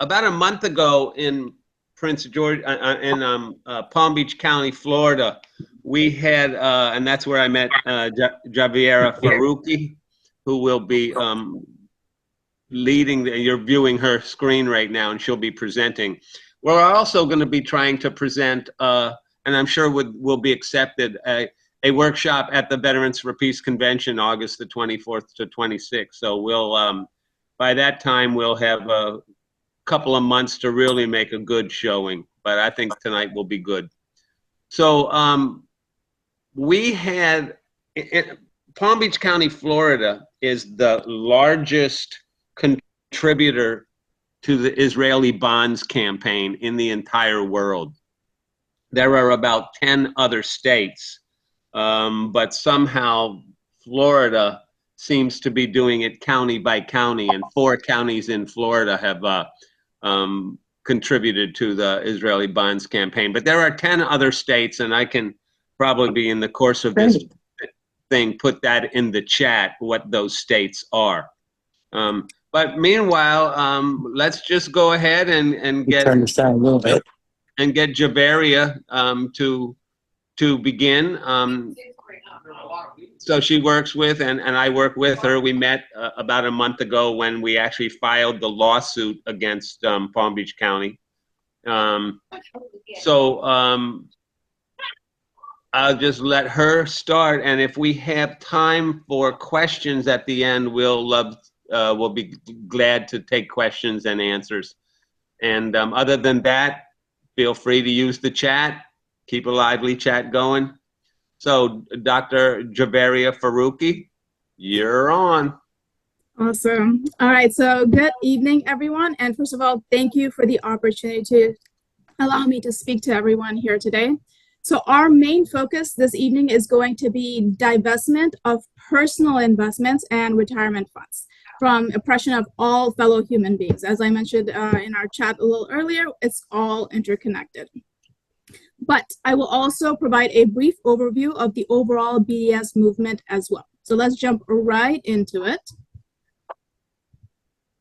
about a month ago in Prince George, in Palm Beach County, Florida, we had, and that's where I met Javeria Farooqi, who will be leading. You're viewing her screen right now, and she'll be presenting. We're also going to be trying to present, and I'm sure will be accepted, a workshop at the Veterans for Peace Convention, August the 24th to 26th. So we'll, by that time, we'll have a couple of months to really make a good showing. But I think tonight will be good. So we had, Palm Beach County, Florida is the largest contributor to the Israeli bonds campaign in the entire world. There are about 10 other states, but somehow Florida seems to be doing it county by county, and 4 counties in Florida have contributed to the Israeli bonds campaign. But there are 10 other states, and I can probably, in the course of this thing, put that in the chat, what those states are. But meanwhile, let's just go ahead and get turn this down a little bit and get Javeria to begin. So she works with, and I work with her. We met about a month ago when we actually filed the lawsuit against Palm Beach County. I'll just let her start, and if we have time for questions at the end, we'll be glad to take questions and answers. And other than that, feel free to use the chat. Keep a lively chat going. So, Dr. Javeria Farooqi, you're on. Awesome. All right. So, good evening, everyone. And first of all, thank you for the opportunity to allow me to speak to everyone here today. So, our main focus this evening is going to be divestment of personal investments and retirement funds from oppression of all fellow human beings. As I mentioned in our chat a little earlier, it's all interconnected. But I will also provide a brief overview of the overall BDS movement as well. So let's jump right into it.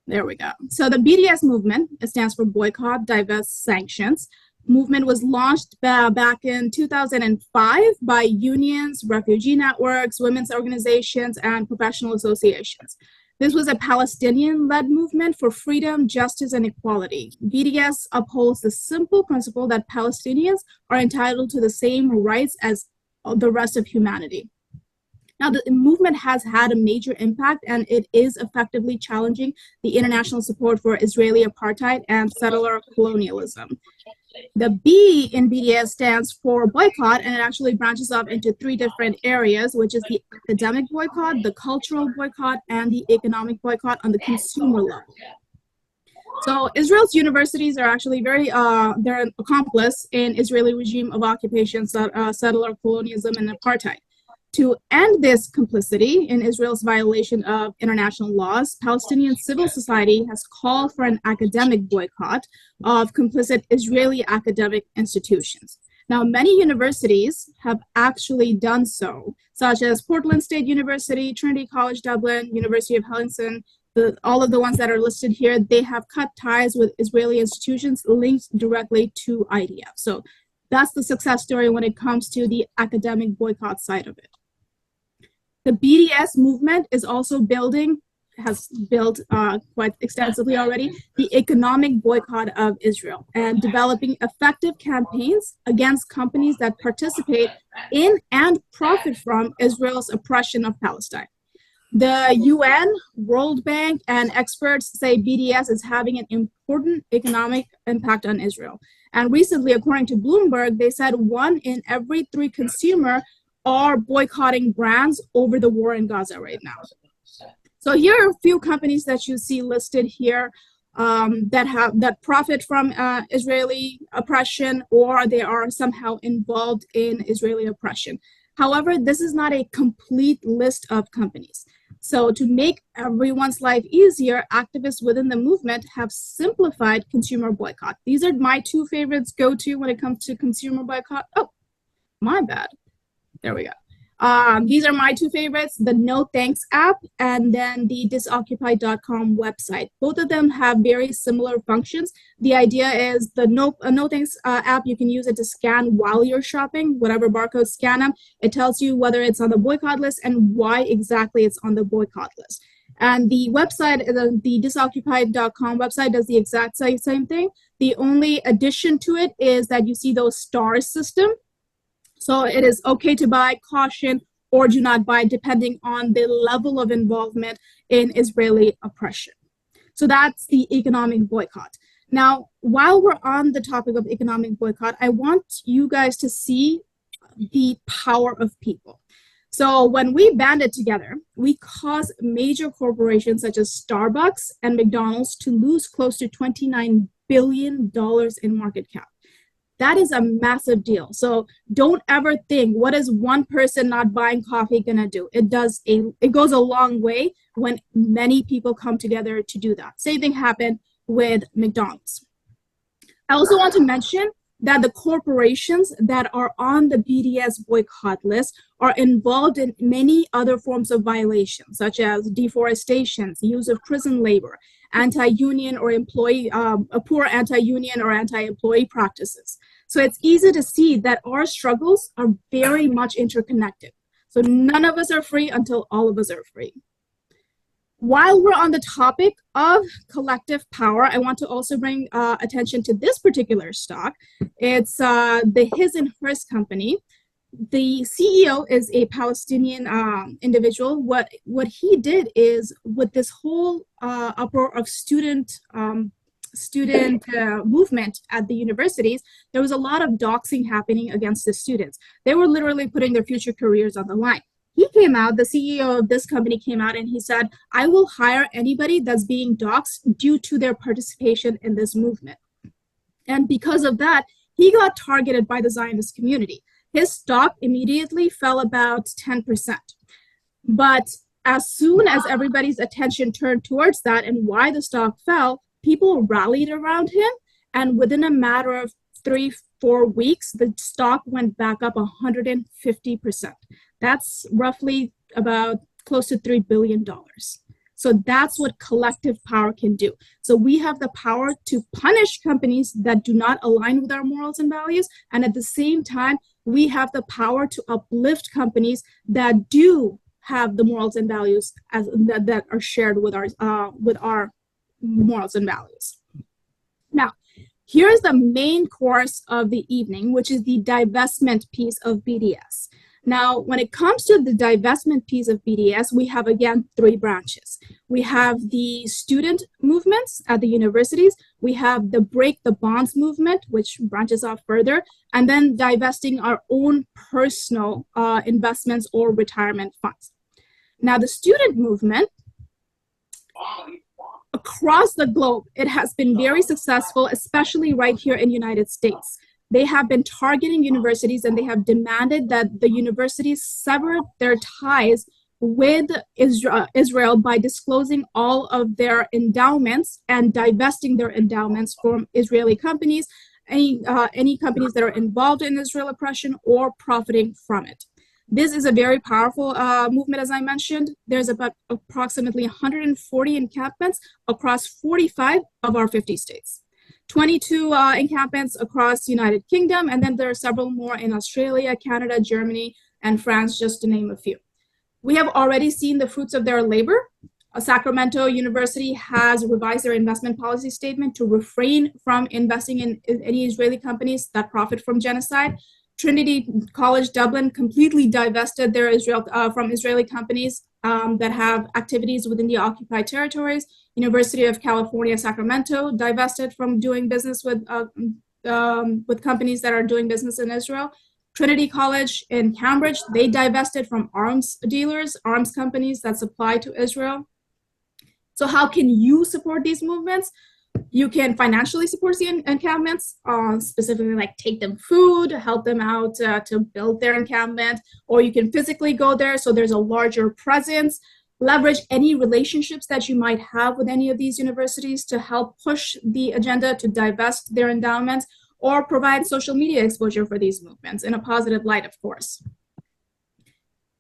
There we go. So the BDS movement, it stands for Boycott, Divest, Sanctions. Movement was launched back in 2005 by unions, refugee networks, women's organizations, and professional associations. This was a Palestinian-led movement for freedom, justice, and equality. BDS upholds the simple principle that Palestinians are entitled to the same rights as the rest of humanity. Now, the movement has had a major impact, and it is effectively challenging the international support for Israeli apartheid and settler colonialism. The B in BDS stands for boycott, and it actually branches off into 3 different areas, which is the academic boycott, the cultural boycott, and the economic boycott on the consumer level. So Israel's universities are actually they're an accomplice in Israeli regime of occupation, settler colonialism, and apartheid. To end this complicity in Israel's violation of international laws, Palestinian civil society has called for an academic boycott of complicit Israeli academic institutions. Now, many universities have actually done so, such as Portland State University, Trinity College Dublin, University of Helsinki, all of the ones that are listed here, they have cut ties with Israeli institutions linked directly to IDF. So that's the success story when it comes to the academic boycott side of it. The BDS movement is also has built quite extensively already, the economic boycott of Israel and developing effective campaigns against companies that participate in and profit from Israel's oppression of Palestine. The UN, World Bank, and experts say BDS is having an important economic impact on Israel. And recently, according to Bloomberg, they said 1 in every 3 consumers are boycotting brands over the war in Gaza right now. So here are a few companies that you see listed here that profit from Israeli oppression, or they are somehow involved in Israeli oppression. However, this is not a complete list of companies. So to make everyone's life easier, activists within the movement have simplified consumer boycott. These are my 2 favorites go-to when it comes to consumer boycott. Oh, my bad. There we go. These are my two favorites, the No Thanks app and then the disoccupied.com website. Both of them have very similar functions. The idea is the No Thanks app, you can use it to scan while you're shopping, whatever barcode scan them. It tells you whether it's on the boycott list and why exactly it's on the boycott list. And the website, the disoccupied.com website does the exact same thing. The only addition to it is that you see those stars system. So it is okay to buy, caution, or do not buy, depending on the level of involvement in Israeli oppression. So that's the economic boycott. Now, while we're on the topic of economic boycott, I want you guys to see the power of people. So when we banded together, we caused major corporations such as Starbucks and McDonald's to lose close to $29 billion in market cap. That is a massive deal. So don't ever think, what is one person not buying coffee gonna do? It goes a long way when many people come together to do that. Same thing happened with McDonald's. I also want to mention that the corporations that are on the BDS boycott list are involved in many other forms of violations, such as deforestation, use of prison labor, anti-union or poor anti-union or anti-employee practices. So it's easy to see that our struggles are very much interconnected. So none of us are free until all of us are free. While we're on the topic of collective power, I want to also bring attention to this particular stock. It's the His and Hers company. The CEO is a Palestinian individual. What he did is, with this whole uproar of student movement at the universities, there was a lot of doxing happening against the students. They were literally putting their future careers on the line. He came out, the CEO of this company came out and he said, I will hire anybody that's being doxed due to their participation in this movement. And because of that, he got targeted by the Zionist community. His stock immediately fell about 10%. But as soon as everybody's attention turned towards that and why the stock fell, people rallied around him. And within a matter of 3-4 weeks, the stock went back up 150%. That's roughly about close to $3 billion. So that's what collective power can do. So we have the power to punish companies that do not align with our morals and values. And at the same time, we have the power to uplift companies that do have the morals and values that are shared with our morals and values. Now, here's the main course of the evening, which is the divestment piece of BDS. Now, when it comes to the divestment piece of BDS, we have, again, 3 branches. We have the student movements at the universities. We have the Break the Bonds movement, which branches off further, and then divesting our own personal investments or retirement funds. Now, the student movement, across the globe, it has been very successful, especially right here in the United States. They have been targeting universities and they have demanded that the universities sever their ties with Israel by disclosing all of their endowments and divesting their endowments from Israeli companies, any companies that are involved in Israel oppression or profiting from it. This is a very powerful movement, as I mentioned. There's about approximately 140 encampments across 45 of our 50 states. 22 encampments across the United Kingdom, and then there are several more in Australia, Canada, Germany, and France, just to name a few. We have already seen the fruits of their labor. Sacramento University has revised their investment policy statement to refrain from investing in any Israeli companies that profit from genocide. Trinity College Dublin completely divested their from Israeli companies that have activities within the occupied territories. University of California, Sacramento divested from doing business with companies that are doing business in Israel. Trinity College in Cambridge, they divested from arms dealers, arms companies that supply to Israel. So how can you support these movements? You can financially support the encampments, specifically like take them food, help them out to build their encampment, or you can physically go there so there's a larger presence. Leverage any relationships that you might have with any of these universities to help push the agenda to divest their endowments, or provide social media exposure for these movements in a positive light, of course.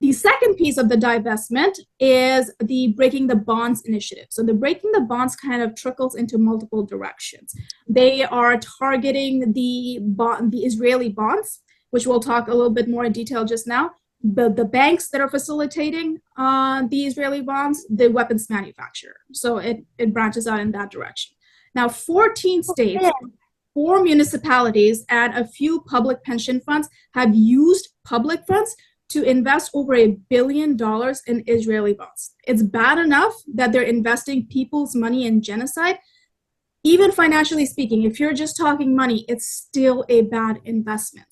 The second piece of the divestment is the Breaking the Bonds initiative. So the Breaking the Bonds kind of trickles into multiple directions. They are targeting the Israeli bonds, which we'll talk a little bit more in detail just now, the banks that are facilitating the Israeli bonds, the weapons manufacturer. So it branches out in that direction. Now, 14 states, 4 municipalities, and a few public pension funds have used public funds to invest over $1 billion in Israeli bonds. It's bad enough that they're investing people's money in genocide. Even financially speaking, if you're just talking money, it's still a bad investment.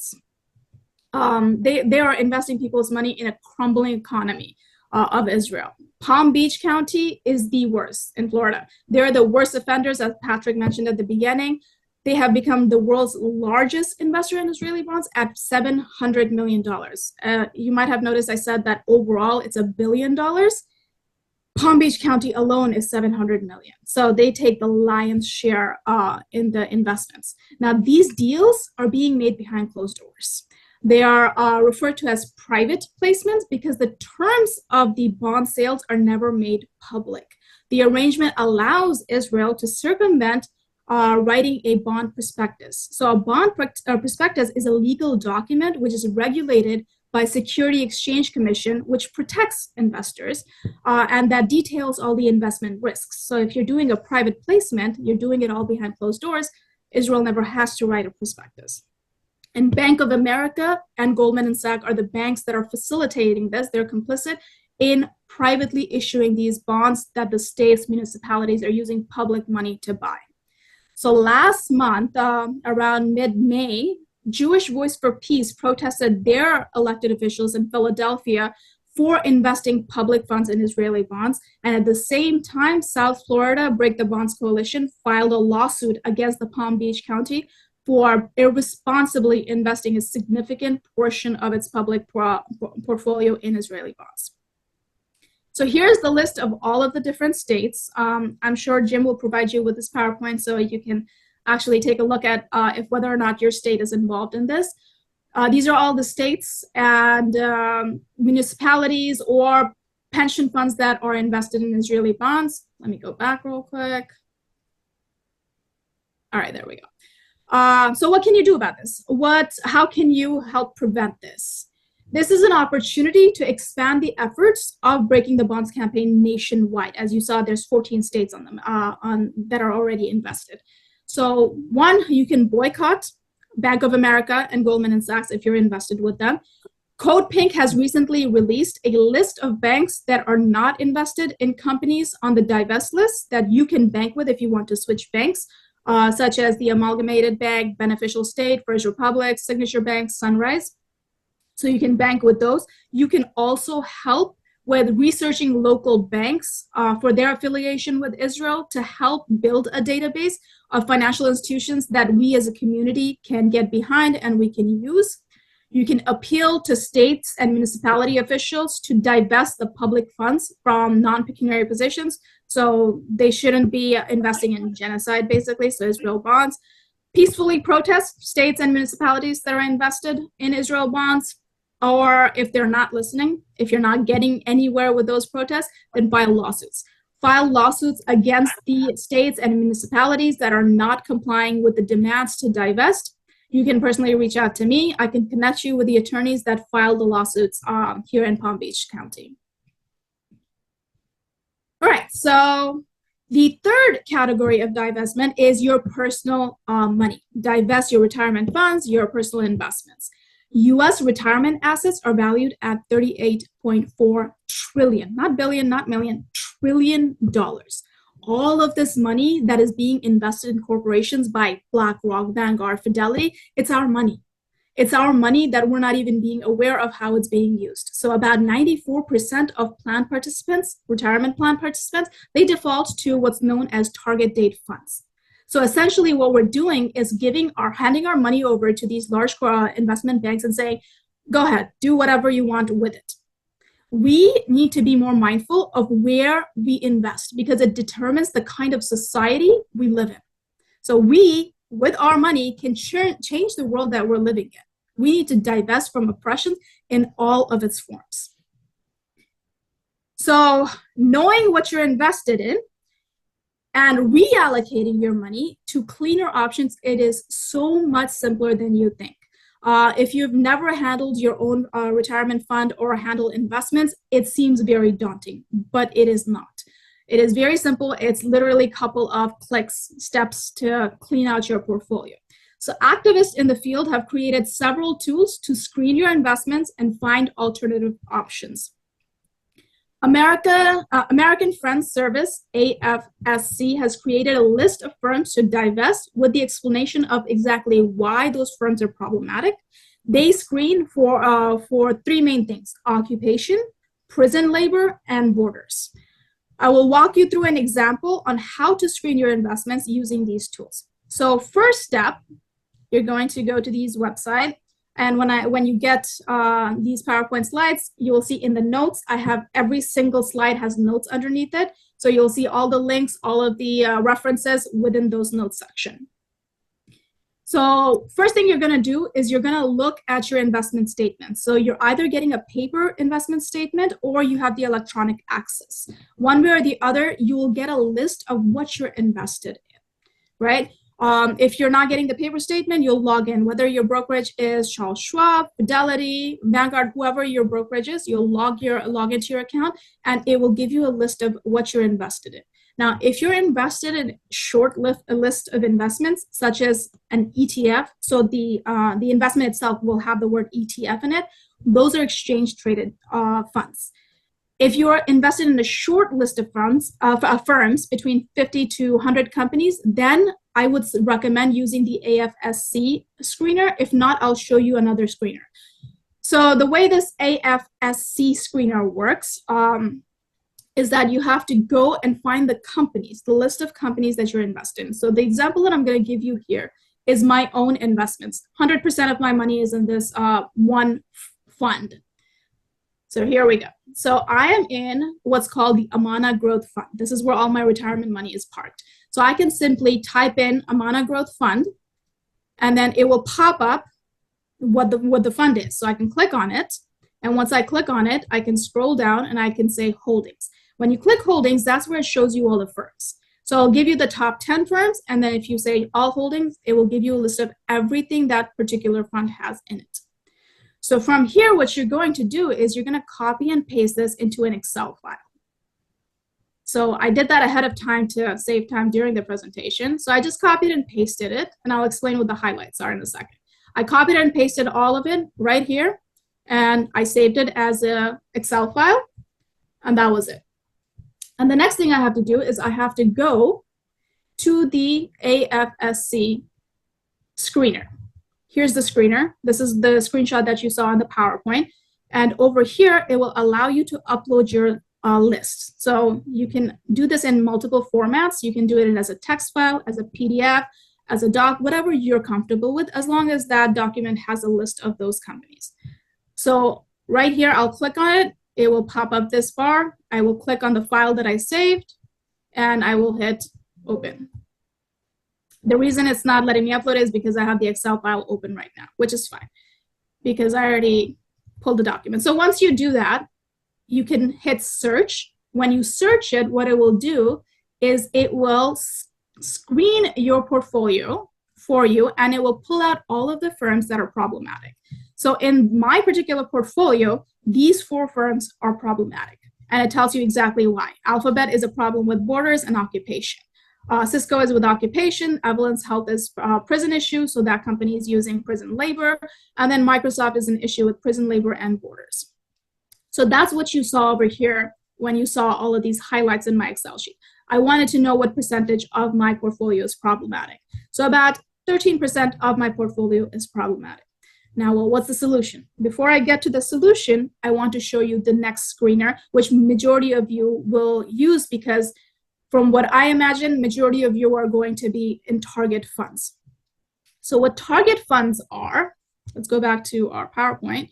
They are investing people's money in a crumbling economy of Israel. Palm Beach County is the worst in Florida. They're the worst offenders, as Patrick mentioned at the beginning. They have become the world's largest investor in Israeli bonds at $700 million. You might have noticed I said that overall it's $1 billion. Palm Beach County alone is $700 million. So they take the lion's share in the investments. Now, these deals are being made behind closed doors. They are referred to as private placements because the terms of the bond sales are never made public. The arrangement allows Israel to circumvent writing a bond prospectus. So a bond prospectus is a legal document which is regulated by Security Exchange Commission, which protects investors, and that details all the investment risks. So if you're doing a private placement, you're doing it all behind closed doors. Israel never has to write a prospectus. And Bank of America and Goldman Sachs are the banks that are facilitating this. They're complicit in privately issuing these bonds that the states, municipalities are using public money to buy. So last month, around mid-May, Jewish Voice for Peace protested their elected officials in Philadelphia for investing public funds in Israeli bonds. And at the same time, South Florida Break the Bonds Coalition filed a lawsuit against the Palm Beach County for irresponsibly investing a significant portion of its public portfolio in Israeli bonds. So here's the list of all of the different states. I'm sure Jim will provide you with this PowerPoint so you can actually take a look at if whether or not your state is involved in this. These are all the states and municipalities or pension funds that are invested in Israeli bonds. Let me go back real quick. All right, there we go. So what can you do about this? How can you help prevent this? This is an opportunity to expand the efforts of Breaking the Bonds campaign nationwide. As you saw, there's 14 states on them that are already invested. So one, you can boycott Bank of America and Goldman Sachs if you're invested with them. Code Pink has recently released a list of banks that are not invested in companies on the divest list that you can bank with if you want to switch banks, such as the Amalgamated Bank, Beneficial State, First Republic, Signature Bank, Sunrise. So you can bank with those. You can also help with researching local banks for their affiliation with Israel to help build a database of financial institutions that we as a community can get behind and we can use. You can appeal to states and municipality officials to divest the public funds from non-pecuniary positions. So they shouldn't be investing in genocide, basically, so Israel bonds. Peacefully protest states and municipalities that are invested in Israel bonds. Or if they're not listening, if you're not getting anywhere with those protests, then file lawsuits. File lawsuits against the states and municipalities that are not complying with the demands to divest. You can personally reach out to me. I can connect you with the attorneys that filed the lawsuits here in Palm Beach County. All right, so the third category of divestment is your personal money. Divest your retirement funds, your personal investments. U.S. retirement assets are valued at $38.4 trillion, not billion, not million, trillion dollars. All of this money that is being invested in corporations by BlackRock, Vanguard, Fidelity, it's our money. It's our money that we're not even being aware of how it's being used. So about 94% of plan participants, retirement plan participants, they default to what's known as target date funds. So essentially what we're doing is handing our money over to these large investment banks and saying, go ahead, do whatever you want with it. We need to be more mindful of where we invest because it determines the kind of society we live in. So we, with our money, can change the world that we're living in. We need to divest from oppression in all of its forms. So knowing what you're invested in and reallocating your money to cleaner options, it is so much simpler than you think. If you've never handled your own retirement fund or handled investments, it seems very daunting, but it is not. It is very simple. It's literally a couple of steps to clean out your portfolio. So activists in the field have created several tools to screen your investments and find alternative options. American Friends Service, AFSC, has created a list of firms to divest with the explanation of exactly why those firms are problematic. They screen for three main things: occupation, prison labor, and borders. I will walk you through an example on how to screen your investments using these tools. So first step, you're going to go to these websites. And when you get these PowerPoint slides, you will see in the notes, I have every single slide has notes underneath it. So you'll see all the links, all of the references within those notes section. So first thing you're going to do is you're going to look at your investment statement. So you're either getting a paper investment statement or you have the electronic access. One way or the other, you will get a list of what you're invested in, right? If you're not getting the paper statement, you'll log in. Whether your brokerage is Charles Schwab, Fidelity, Vanguard, whoever your brokerage is, you'll log into your account, and it will give you a list of what you're invested in. Now, if you're invested in a list of investments, such as an ETF, so the investment itself will have the word ETF in it, those are exchange-traded funds. If you're invested in a short list of firms between 50 to 100 companies, then I would recommend using the AFSC screener. If not, I'll show you another screener. So the way this AFSC screener works is that you have to go and find the companies, the list of companies that you're invested in. So the example that I'm going to give you here is my own investments. 100% of my money is in this one fund. So here we go. So I am in what's called the Amana Growth Fund. This is where all my retirement money is parked. So I can simply type in Amana Growth Fund, and then it will pop up what the fund is. So I can click on it, and once I click on it, I can scroll down and I can say holdings. When you click holdings, that's where it shows you all the firms. So I'll give you the top 10 firms, and then if you say all holdings, it will give you a list of everything that particular fund has in it. So from here, what you're going to do is you're going to copy and paste this into an Excel file. So I did that ahead of time to save time during the presentation. So I just copied and pasted it, and I'll explain what the highlights are in a second. I copied and pasted all of it right here, and I saved it as an Excel file, and that was it. And the next thing I have to do is I have to go to the AFSC screener. Here's the screener. This is the screenshot that you saw on the PowerPoint. And over here, it will allow you to upload your list. So you can do this in multiple formats. You can do it as a text file, as a PDF, as a doc, whatever you're comfortable with, as long as that document has a list of those companies. So right here, I'll click on it. It will pop up this bar. I will click on the file that I saved, and I will hit open. The reason it's not letting me upload is because I have the Excel file open right now, which is fine because I already pulled the document. So once you do that, you can hit search. When you search it, what it will do is it will screen your portfolio for you, and it will pull out all of the firms that are problematic. So in my particular portfolio, these 4 firms are problematic, and it tells you exactly why. Alphabet is a problem with borders and occupation. Cisco is with occupation. Evolent's Health is prison issue, so that company is using prison labor. And then Microsoft is an issue with prison labor and borders. So that's what you saw over here when you saw all of these highlights in my Excel sheet. I wanted to know what percentage of my portfolio is problematic. So about 13% of my portfolio is problematic. Now, well, what's the solution? Before I get to the solution, I want to show you the next screener, which majority of you will use because from what I imagine, majority of you are going to be in target funds. So what target funds are, let's go back to our PowerPoint.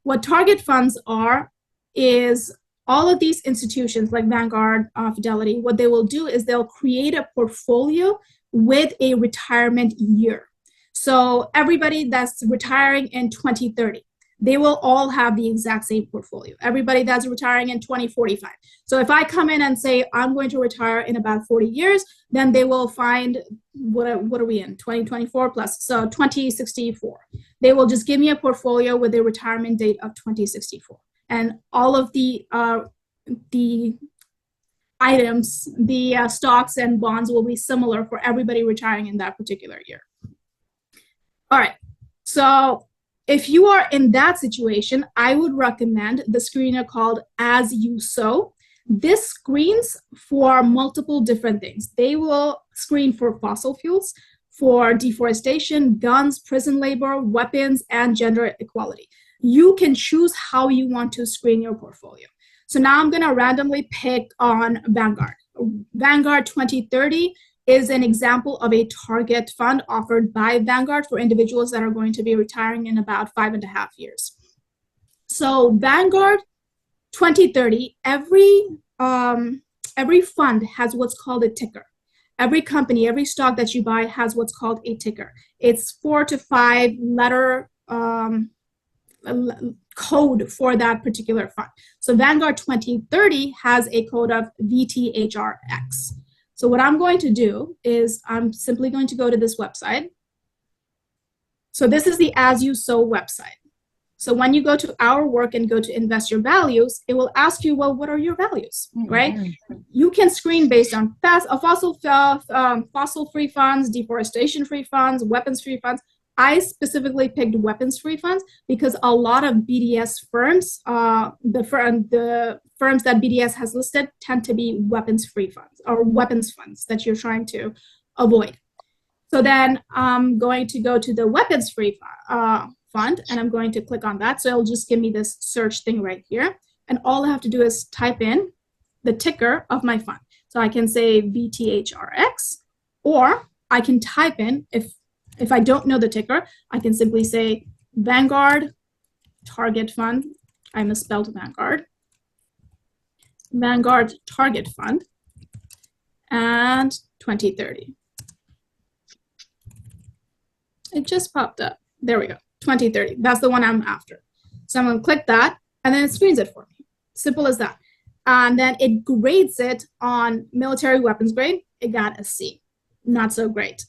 What target funds are is all of these institutions like Vanguard, Fidelity, what they will do is they'll create a portfolio with a retirement year. So everybody that's retiring in 2030, they will all have the exact same portfolio. Everybody that's retiring in 2045. So if I come in and say I'm going to retire in about 40 years, then they will find, what are we in, 2024 plus, so 2064. They will just give me a portfolio with a retirement date of 2064. And all of the items, the stocks and bonds will be similar for everybody retiring in that particular year. All right, so if you are in that situation, I would recommend the screener called As You Sow. This screens for multiple different things. They will screen for fossil fuels, for deforestation, guns, prison labor, weapons, and gender equality. You can choose how you want to screen your portfolio. So now I'm going to randomly pick on Vanguard. Vanguard 2030 is an example of a target fund offered by Vanguard for individuals that are going to be retiring in about 5.5 years. So Vanguard 2030, every fund has what's called a ticker. Every company, every stock that you buy has what's called a ticker. It's 4 to 5 letter code for that particular fund. So Vanguard 2030 has a code of VTHRX. So what I'm going to do is I'm simply going to go to this website. So this is the As You Sow website. So when you go to Our Work and go to Invest Your Values, it will ask you, well, what are your values, right? You can screen based on fossil-free funds, deforestation-free funds, weapons-free funds. I specifically picked weapons-free funds because a lot of BDS firms, the firms that BDS has listed tend to be weapons-free funds or weapons funds that you're trying to avoid. So then I'm going to go to the weapons-free fund, and I'm going to click on that. So it'll just give me this search thing right here. And all I have to do is type in the ticker of my fund. So I can say VTHRX, or I can type in, if I don't know the ticker, I can simply say Vanguard Target Fund. I misspelled Vanguard. Vanguard Target Fund and 2030. It just popped up. There we go. 2030. That's the one I'm after. So I'm going to click that, and then it screens it for me. Simple as that. And then it grades it on military weapons grade. It got a C. Not so great.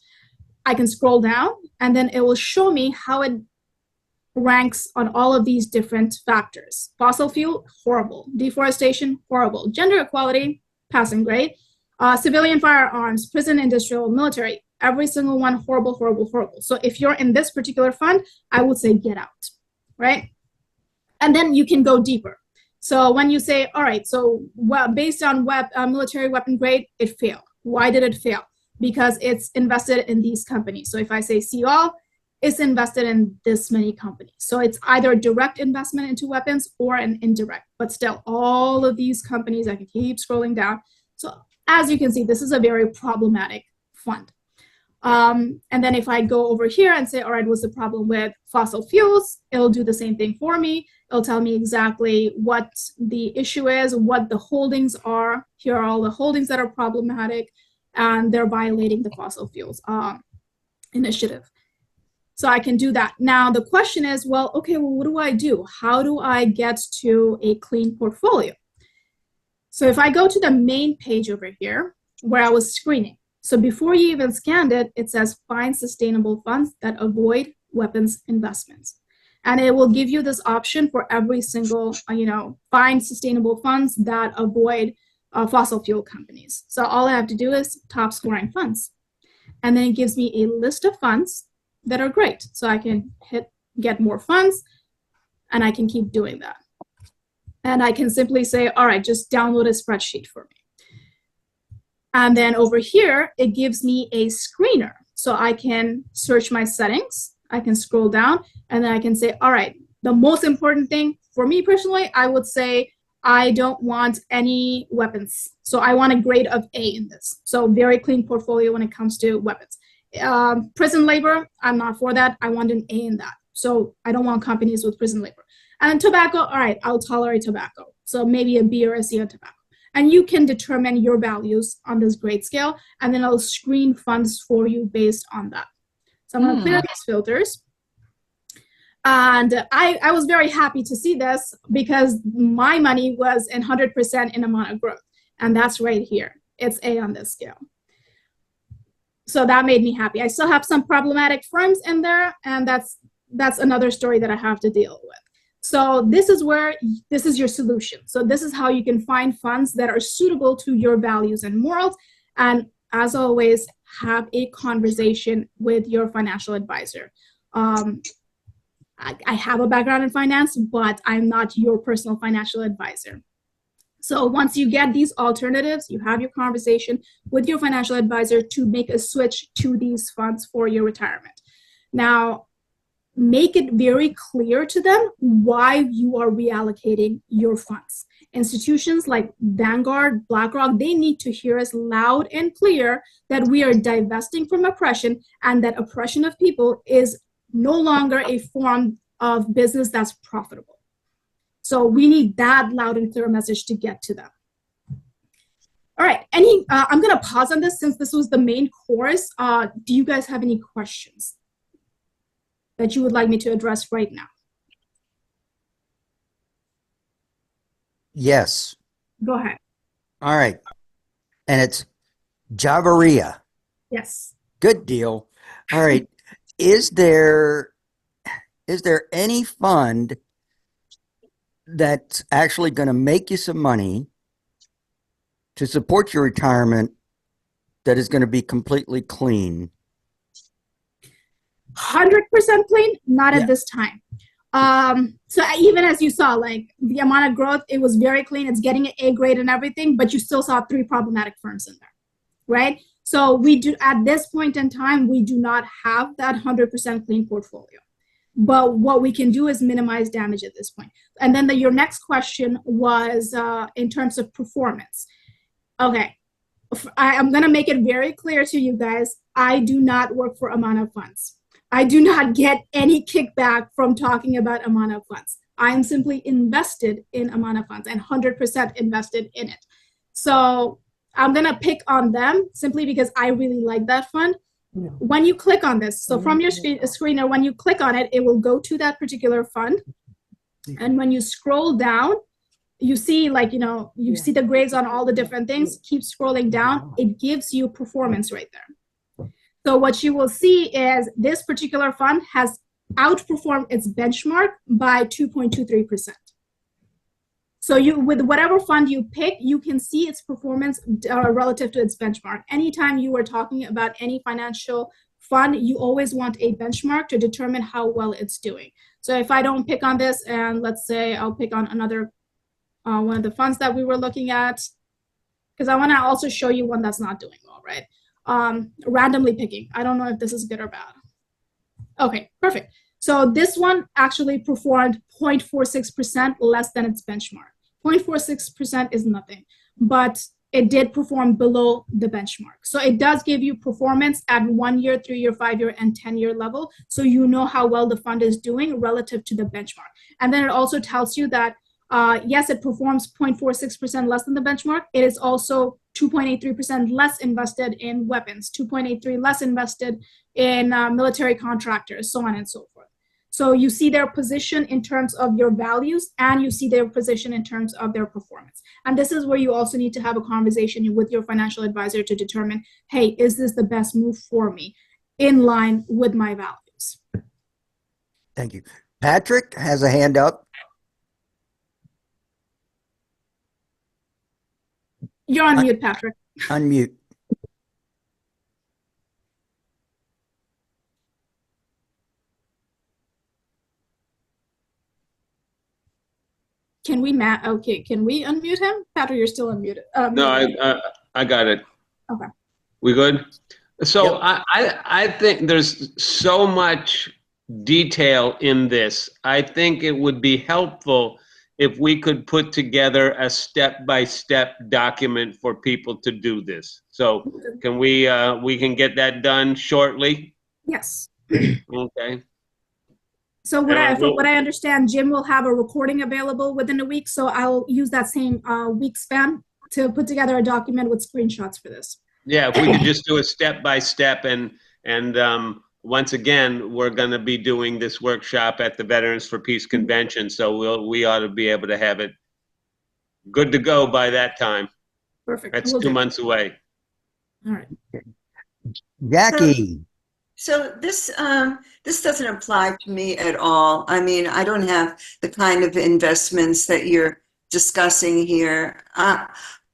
I can scroll down, and then it will show me how it ranks on all of these different factors. Fossil fuel, horrible. Deforestation, horrible. Gender equality, passing grade. Civilian firearms, prison industrial, military, every single one, horrible, horrible, horrible. So if you're in this particular fund, I would say get out, right? And then you can go deeper. So when you say, all right, so based on military weapon grade, it failed. Why did it fail? Because it's invested in these companies. So if I say see all, it's invested in this many companies. So it's either a direct investment into weapons or an indirect, but still all of these companies, I can keep scrolling down. So as you can see, this is a very problematic fund. And then if I go over here and say, all right, what's the problem with fossil fuels? It'll do the same thing for me. It'll tell me exactly what the issue is, what the holdings are. Here are all the holdings that are problematic, and they're violating the fossil fuels initiative. So I can do that. Now the question is, well, okay, well, what do I do? How do I get to a clean portfolio? So if I go to the main page over here where I was screening, so before you even scanned it, it says find sustainable funds that avoid weapons investments. And it will give you this option for every single, find sustainable funds that avoid fossil fuel companies. So all I have to do is top scoring funds. And then it gives me a list of funds that are great. So I can hit get more funds, and I can keep doing that. And I can simply say, all right, just download a spreadsheet for me. And then over here, it gives me a screener. So I can search my settings, I can scroll down, and then I can say, all right, the most important thing for me personally, I would say I don't want any weapons. So I want a grade of A in this. So very clean portfolio when it comes to weapons. Prison labor, I'm not for that. I want an A in that. So I don't want companies with prison labor. And tobacco, all right, I'll tolerate tobacco. So maybe a B or a C on tobacco. And you can determine your values on this grade scale, and then I'll screen funds for you based on that. So I'm going to clear these filters. And I was very happy to see this because my money was in 100% in amount of growth. And that's right here. It's A on this scale. So that made me happy. I still have some problematic firms in there, and that's another story that I have to deal with. So this is your solution. So this is how you can find funds that are suitable to your values and morals. And as always, have a conversation with your financial advisor. I have a background in finance, but I'm not your personal financial advisor. So once you get these alternatives, you have your conversation with your financial advisor to make a switch to these funds for your retirement. Now, make it very clear to them why you are reallocating your funds. Institutions like Vanguard, BlackRock, they need to hear us loud and clear that we are divesting from oppression and that oppression of people is no longer a form of business that's profitable. So we need that loud and clear message to get to them. All right, I'm gonna pause on this since this was the main course. Do you guys have any questions that you would like me to address right now? Yes. Go ahead. All right. And it's Javeria. Yes. Good deal. All right. Is there any fund that's actually going to make you some money to support your retirement that is going to be completely clean? 100% clean? Not at this time. So even as you saw, like the amount of growth, it was very clean. It's getting an A grade and everything, but you still saw 3 problematic firms in there, right? So we do, at this point in time, we do not have that 100% clean portfolio. But what we can do is minimize damage at this point. And then your next question was in terms of performance. Okay, I'm gonna make it very clear to you guys, I do not work for Amana Funds. I do not get any kickback from talking about Amana Funds. I am simply invested in Amana Funds and 100% invested in it. So I'm gonna pick on them simply because I really like that fund. When you click on this, so from your screener, when you click on it, it will go to that particular fund. And when you scroll down, you see you see the grades on all the different things. Keep scrolling down, it gives you performance right there. So what you will see is this particular fund has outperformed its benchmark by 2.23%. So with whatever fund you pick, you can see its performance relative to its benchmark. Anytime you are talking about any financial fund, you always want a benchmark to determine how well it's doing. So if I don't pick on this, and let's say I'll pick on another one of the funds that we were looking at, because I want to also show you one that's not doing well, right? Randomly picking. I don't know if this is good or bad. Okay, perfect. So this one actually performed 0.46% less than its benchmark. 0.46% is nothing, but it did perform below the benchmark. So it does give you performance at 1 year, 3 year, 5 year, and 10 year level. So you know how well the fund is doing relative to the benchmark. And then it also tells you that, yes, it performs 0.46% less than the benchmark. It is also 2.83% less invested in weapons, 2.83 less invested in military contractors, so on and so forth. So you see their position in terms of your values, and you see their position in terms of their performance. And this is where you also need to have a conversation with your financial advisor to determine, hey, is this the best move for me in line with my values? Thank you. Patrick has a hand up. You're on mute, Patrick. Unmute. Can we unmute him? Patrick, you're still unmuted. No, I got it. Okay. We good? So Yep. I think there's so much detail in this. I think it would be helpful if we could put together a step-by-step document for people to do this. So can we can get that done shortly? Yes. Okay. So from what I understand, Jim will have a recording available within a week. So I'll use that same week span to put together a document with screenshots for this. Yeah, if we could just do a step-by-step and once again, we're going to be doing this workshop at the Veterans for Peace Convention, so we ought to be able to have it good to go by that time. Perfect. That's Will 2 do. months away. All right. Jackie, So this doesn't apply to me at all. I mean, I don't have the kind of investments that you're discussing here.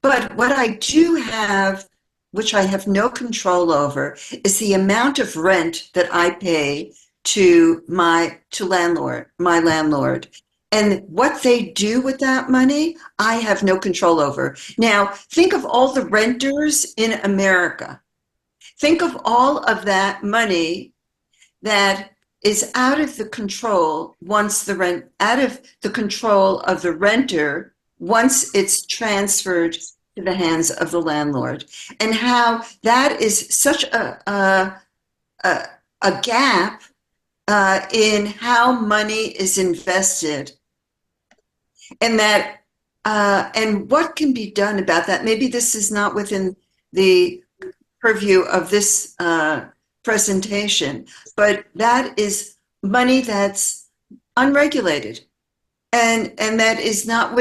But what I do have, which I have no control over, is the amount of rent that I pay to my landlord. And what they do with that money, I have no control over. Now, think of all the renters in America. Think of all of that money that is out of the control out of the control of the renter once it's transferred to the hands of the landlord, and how that is such a gap in how money is invested, and that and what can be done about that. Maybe this is not within the purview of this presentation, but that is money that's unregulated, and that is not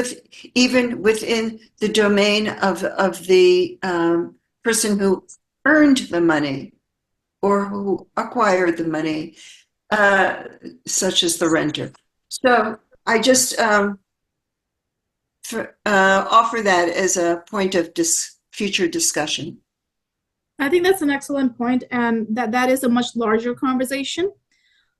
even within the domain of the person who earned the money or who acquired the money, such as the renter. So I just offer that as a point of future discussion. I think that's an excellent point, and that is a much larger conversation.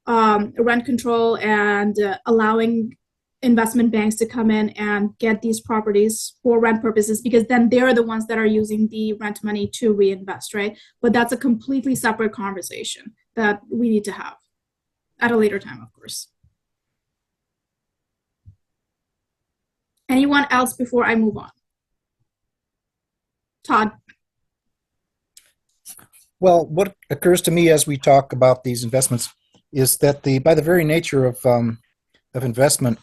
Rent control and allowing investment banks to come in and get these properties for rent purposes, because then they're the ones that are using the rent money to reinvest, right? But that's a completely separate conversation that we need to have at a later time, of course. Anyone else before I move on? Todd. Well, what occurs to me as we talk about these investments is that by the very nature of investment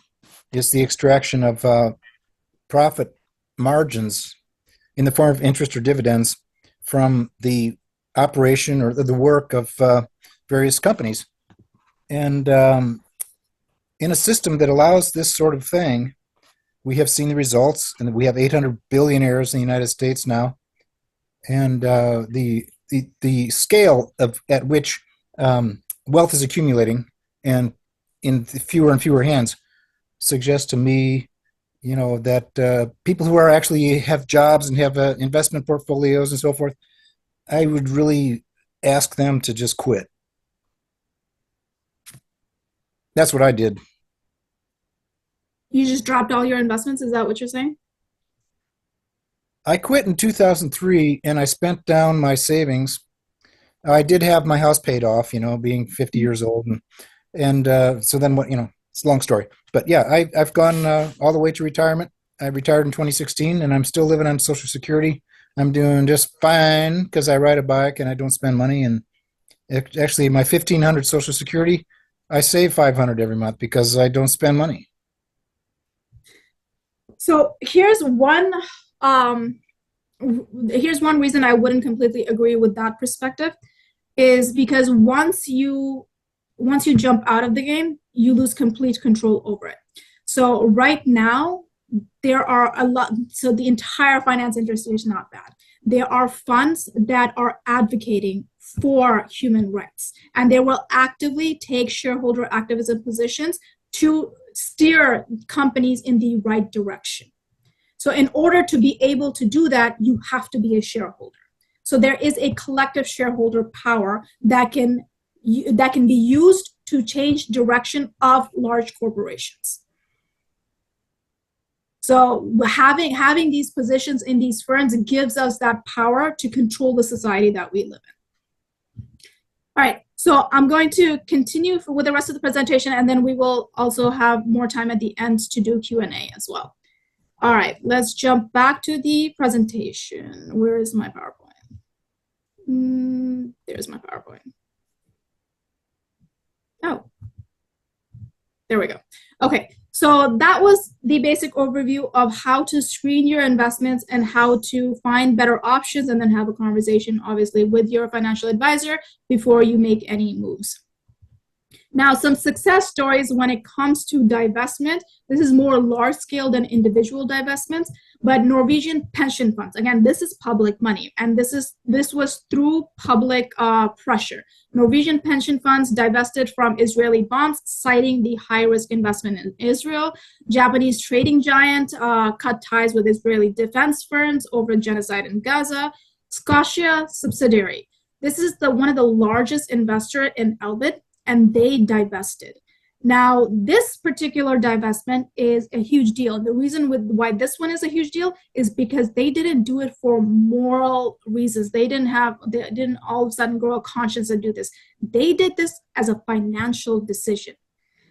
is the extraction of profit margins in the form of interest or dividends from the operation or the work of various companies. And in a system that allows this sort of thing, we have seen the results, and we have 800 billionaires in the United States now, and the scale at which wealth is accumulating and in fewer and fewer hands suggests to me, that people who actually have jobs and have investment portfolios and so forth, I would really ask them to just quit. That's what I did. You just dropped all your investments? Is that what you're saying? I quit in 2003 and I spent down my savings. I did have my house paid off, being 50 years old. And so then what, it's a long story. But yeah, I've gone all the way to retirement. I retired in 2016 and I'm still living on Social Security. I'm doing just fine because I ride a bike and I don't spend money. And actually my 1,500 Social Security, I save 500 every month because I don't spend money. So here's one reason I wouldn't completely agree with that perspective, is because once you jump out of the game, you lose complete control over it. So right now, there are a lot, so the entire finance industry is not bad. There are funds that are advocating for human rights, and they will actively take shareholder activism positions to steer companies in the right direction. So in order to be able to do that, you have to be a shareholder. So there is a collective shareholder power that can be used to change direction of large corporations. So having these positions in these firms gives us that power to control the society that we live in. All right, so I'm going to continue with the rest of the presentation, and then we will also have more time at the end to do Q&A as well. All right, let's jump back to the presentation. Where is my PowerPoint? There's my PowerPoint. Oh, there we go. Okay, So that was the basic overview of how to screen your investments and how to find better options, and then have a conversation, obviously, with your financial advisor before you make any moves. Now, some success stories when it comes to divestment. This is more large scale than individual divestments, but Norwegian pension funds, again, this is public money, and this was through public pressure. Norwegian pension funds divested from Israeli bonds, citing the high risk investment in Israel. Japanese trading giant cut ties with Israeli defense firms over genocide in Gaza. Scotia subsidiary. This is one of the largest investor in Elbit, and they divested. Now, this particular divestment is a huge deal. The reason why this one is a huge deal is because they didn't do it for moral reasons. They didn't all of a sudden grow a conscience and do this. They did this as a financial decision.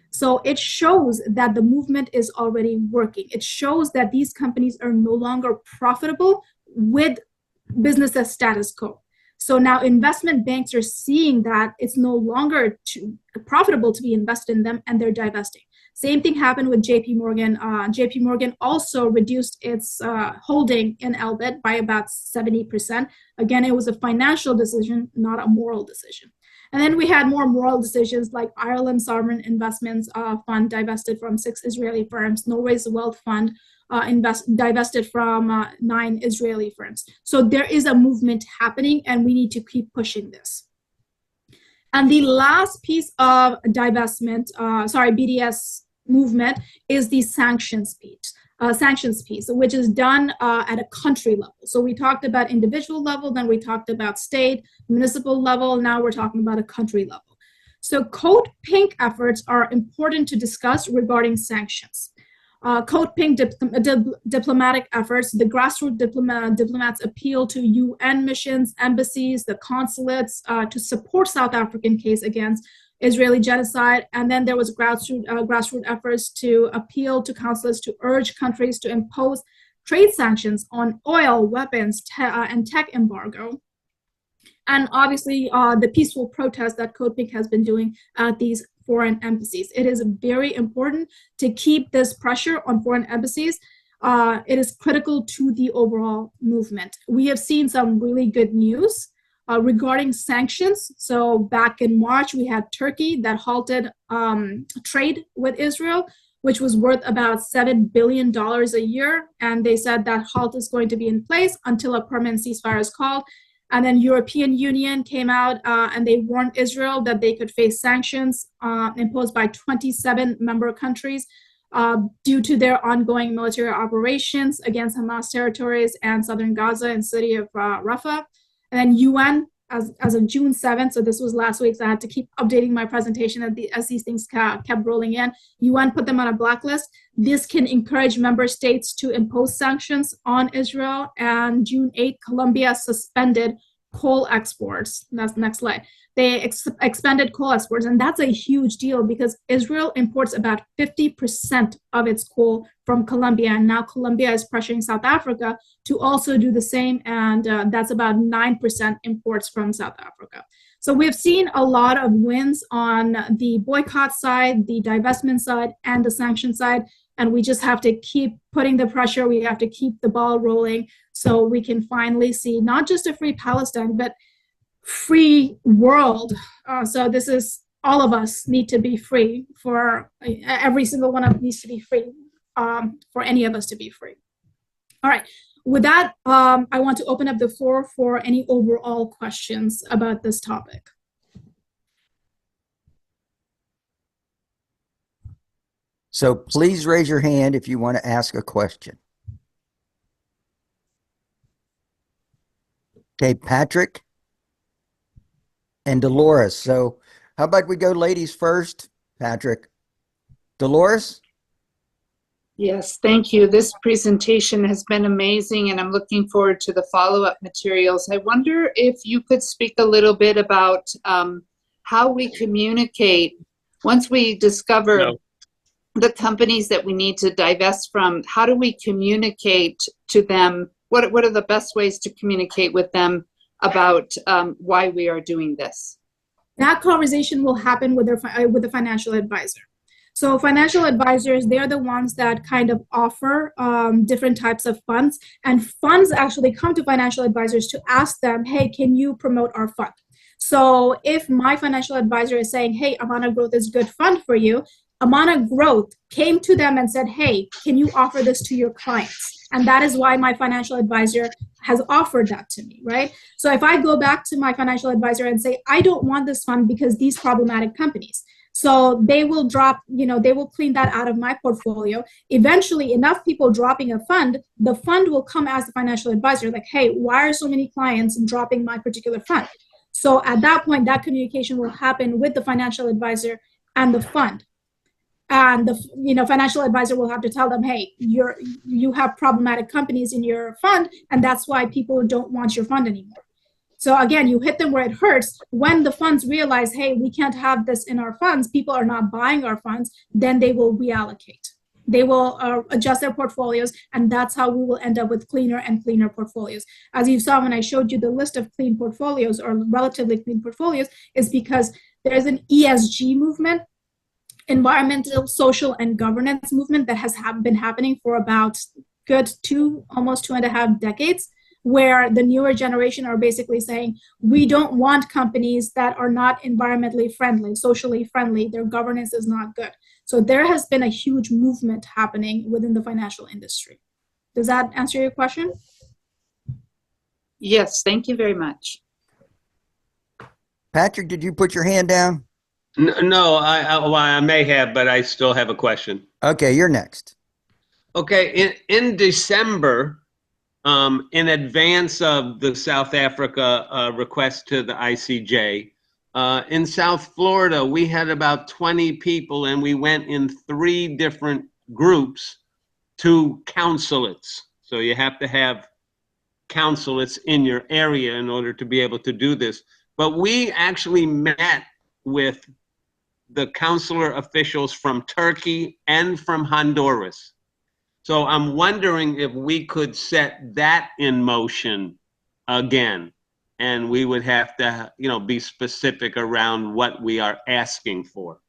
So it shows that the movement is already working. It shows that these companies are no longer profitable with business as status quo. So now investment banks are seeing that it's no longer profitable to be invested in them, and they're divesting. Same thing happened with JP Morgan. JP Morgan also reduced its holding in Elbit by about 70%. Again, it was a financial decision, not a moral decision. And then we had more moral decisions, like Ireland Sovereign Investments Fund divested from 6 Israeli firms, Norway's Wealth Fund divested from 9 Israeli firms. So there is a movement happening, and we need to keep pushing this. And the last piece of divestment, BDS movement, is the sanctions piece, which is done at a country level. So we talked about individual level, then we talked about state, municipal level, now we're talking about a country level. So Code Pink efforts are important to discuss regarding sanctions. Code Pink diplomatic efforts, the grassroots diplomats appeal to UN missions, embassies, the consulates to support South African case against Israeli genocide. And then there was grassroots efforts to appeal to consulates to urge countries to impose trade sanctions on oil, weapons, and tech embargo. And obviously the peaceful protest that Code Pink has been doing at these foreign embassies. It is very important to keep this pressure on foreign embassies. It is critical to the overall movement. We have seen some really good news regarding sanctions. So back in March, we had Turkey that halted trade with Israel, which was worth about $7 billion a year. And they said that halt is going to be in place until a permanent ceasefire is called. And then European Union came out and they warned Israel that they could face sanctions imposed by 27 member countries due to their ongoing military operations against Hamas territories and southern Gaza and city of Rafah. And then UN, as of June 7th, so this was last week, so I had to keep updating my presentation as these things kept rolling in. UN put them on a blacklist. This can encourage member states to impose sanctions on Israel. And June 8th, Colombia suspended coal exports. That's the next slide. They expanded coal exports, and that's a huge deal because Israel imports about 50% of its coal from Colombia, and now Colombia is pressuring South Africa to also do the same, and that's about 9% imports from South Africa. So we've seen a lot of wins on the boycott side, the divestment side, and the sanction side, and we just have to keep putting the pressure. We have to keep the ball rolling so we can finally see not just a free Palestine, but free world. So this is, all of us need to be free. For every single one of us needs to be free for any of us to be free. All right, with that, I want to open up the floor for any overall questions about this topic. So please raise your hand if you want to ask a question. Okay, Patrick and Dolores. So how about we go ladies first, Patrick? Dolores? Yes, thank you. This presentation has been amazing, and I'm looking forward to the follow-up materials. I wonder if you could speak a little bit about how we communicate once we discover the companies that we need to divest from. How do we communicate to them? What are the best ways to communicate with them about why we are doing this? That conversation will happen with the financial advisor. So financial advisors, they're the ones that kind of offer different types of funds, and funds actually come to financial advisors to ask them, hey, can you promote our fund? So if my financial advisor is saying, hey, Amana Growth is a good fund for you, Amana Growth came to them and said, hey, can you offer this to your clients? And that is why my financial advisor has offered that to me, right? So if I go back to my financial advisor and say, I don't want this fund because these problematic companies, so they will drop, they will clean that out of my portfolio. Eventually, enough people dropping a fund, the fund will come as the financial advisor, like, hey, why are so many clients dropping my particular fund? So at that point, that communication will happen with the financial advisor and the fund. And the financial advisor will have to tell them, hey, you have problematic companies in your fund, and that's why people don't want your fund anymore. So again, you hit them where it hurts. When the funds realize, hey, we can't have this in our funds, people are not buying our funds, then they will reallocate. They will adjust their portfolios, and that's how we will end up with cleaner and cleaner portfolios. As you saw when I showed you the list of clean portfolios or relatively clean portfolios, is because there's an ESG movement, environmental, social, and governance movement that has been happening for about almost 2.5 decades, where the newer generation are basically saying, we don't want companies that are not environmentally friendly, socially friendly, their governance is not good. So there has been a huge movement happening within the financial industry. Does that answer your question? Yes, thank you very much. Patrick, did you put your hand down? No, I may have, but I still have a question. Okay, you're next. Okay, in December, in advance of the South Africa request to the ICJ, in South Florida, we had about 20 people, and we went in 3 different groups to consulates. So you have to have consulates in your area in order to be able to do this. But we actually met with the consular officials from Turkey and from Honduras. So I'm wondering if we could set that in motion again, and we would have to, be specific around what we are asking for.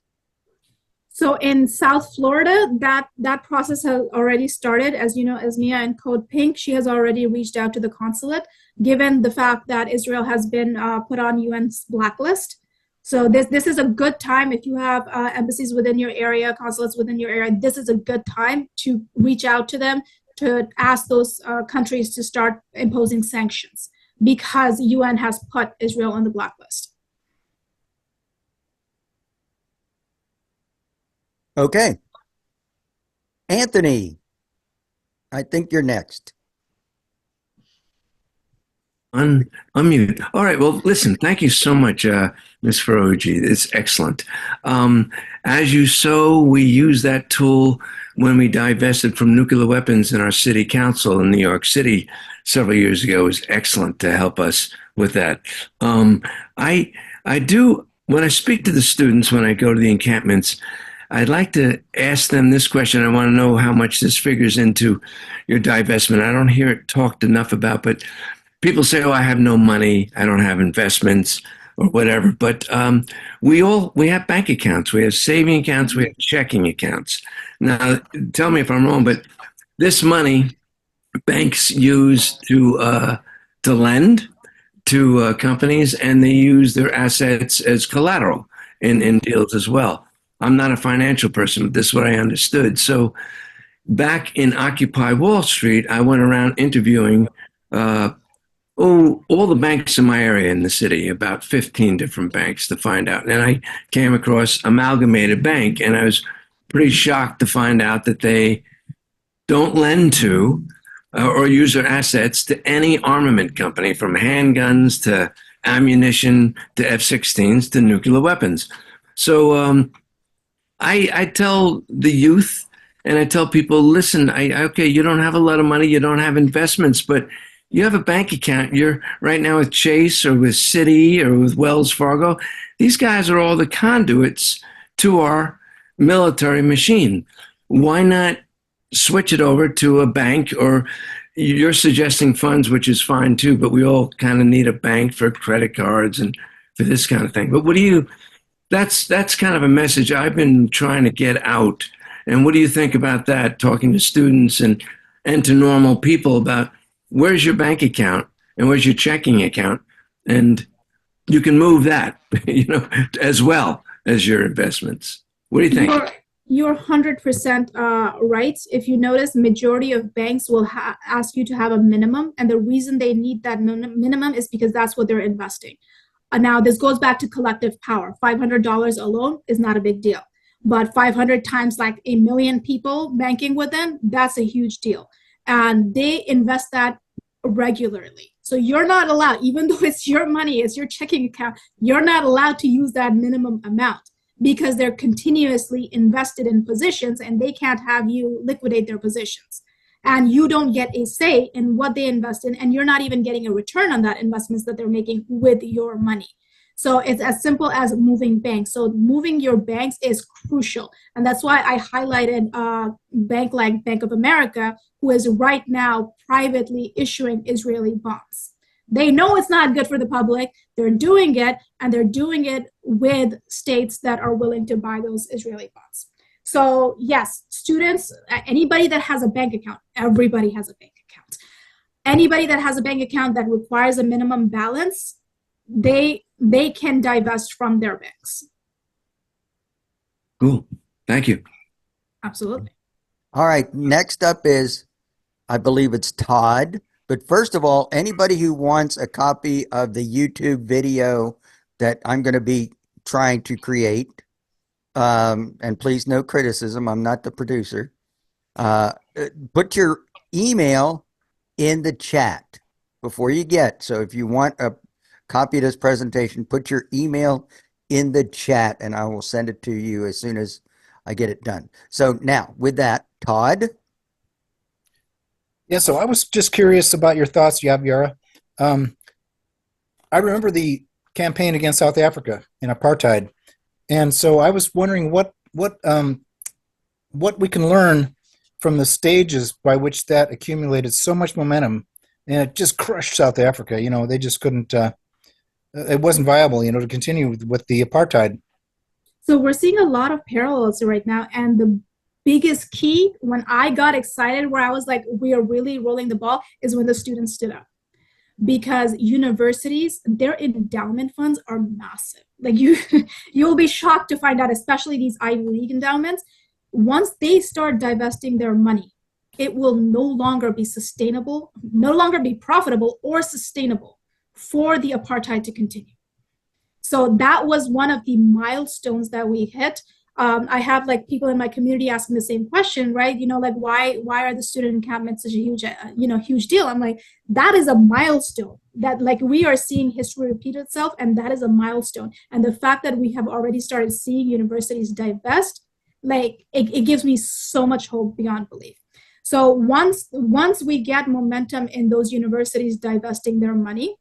So in South Florida, that process has already started. As you know, Esmia in Code Pink, she has already reached out to the consulate, given the fact that Israel has been put on UN's blacklist. So this is a good time if you have embassies within your area, consulates within your area. This is a good time to reach out to them, to ask those countries to start imposing sanctions, because UN has put Israel on the blacklist. Okay. Anthony, I think you're next. Unmute. All right. Well, listen, thank you so much, Ms. Farooqi. It's excellent. As you sow, we use that tool when we divested from nuclear weapons in our city council in New York City several years ago. It was excellent to help us with that. I do, when I speak to the students, when I go to the encampments, I'd like to ask them this question. I want to know how much this figures into your divestment. I don't hear it talked enough about, but people say, oh, I have no money, I don't have investments or whatever. But we have bank accounts, we have saving accounts, we have checking accounts. Now, tell me if I'm wrong, but this money banks use to lend to companies, and they use their assets as collateral in deals as well. I'm not a financial person, but this is what I understood. So back in Occupy Wall Street, I went around interviewing all the banks in my area in the city, about 15 different banks, to find out. And I came across Amalgamated Bank, and I was pretty shocked to find out that they don't lend to or use their assets to any armament company, from handguns to ammunition to F-16s to nuclear weapons. So I tell the youth, and I tell people, listen, okay, you don't have a lot of money, you don't have investments, but you have a bank account. You're right now with Chase or with Citi or with Wells Fargo. These guys are all the conduits to our military machine. Why not switch it over to a bank? Or you're suggesting funds, which is fine too, but we all kind of need a bank for credit cards and for this kind of thing. But what do you that's kind of a message I've been trying to get out. And what do you think about that? Talking to students and to normal people about where's your bank account and where's your checking account, and you can move that, as well as your investments. What do you think? You're 100% right. If you notice, majority of banks will ask you to have a minimum, and the reason they need that minimum is because that's what they're investing. Now, this goes back to collective power. $500 alone is not a big deal, but 500 times like 1 million people banking with them, that's a huge deal. And they invest that regularly. So you're not allowed, even though it's your money, it's your checking account, you're not allowed to use that minimum amount because they're continuously invested in positions and they can't have you liquidate their positions. And you don't get a say in what they invest in, and you're not even getting a return on that investments that they're making with your money. So it's as simple as moving banks. So moving your banks is crucial. And that's why I highlighted a bank like Bank of America, who is right now privately issuing Israeli bonds. They know it's not good for the public. They're doing it, and they're doing it with states that are willing to buy those Israeli bonds. So yes, students, anybody that has a bank account, everybody has a bank account. Anybody that has a bank account that requires a minimum balance, they can divest from their banks. Cool. Thank you. Absolutely. All right. Next up is, I believe it's Todd. But first of all, anybody who wants a copy of the YouTube video that I'm going to be trying to create, and please no criticism, I'm not the producer, put your email in the chat before you get. So if you want a copy of this presentation, put your email in the chat and I will send it to you as soon as I get it done. So now with that, Todd. Yeah, so I was just curious about your thoughts, Javeria. I remember the campaign against South Africa in apartheid, and so I was wondering what we can learn from the stages by which that accumulated so much momentum, and it just crushed South Africa. They just couldn't. It wasn't viable, to continue with the apartheid. So we're seeing a lot of parallels right now, and the biggest key when I got excited, where I was like, we are really rolling the ball, is when the students stood up. Because universities, their endowment funds are massive. Like you'll be shocked to find out, especially these Ivy League endowments, once they start divesting their money, it will no longer be sustainable, no longer be profitable or sustainable for the apartheid to continue. So that was one of the milestones that we hit. I have like people in my community asking the same question, right? Like why are the student encampments such a huge deal? I'm like, that is a milestone that like we are seeing history repeat itself, and that is a milestone. And the fact that we have already started seeing universities divest, like it gives me so much hope beyond belief. So once we get momentum in those universities divesting their money,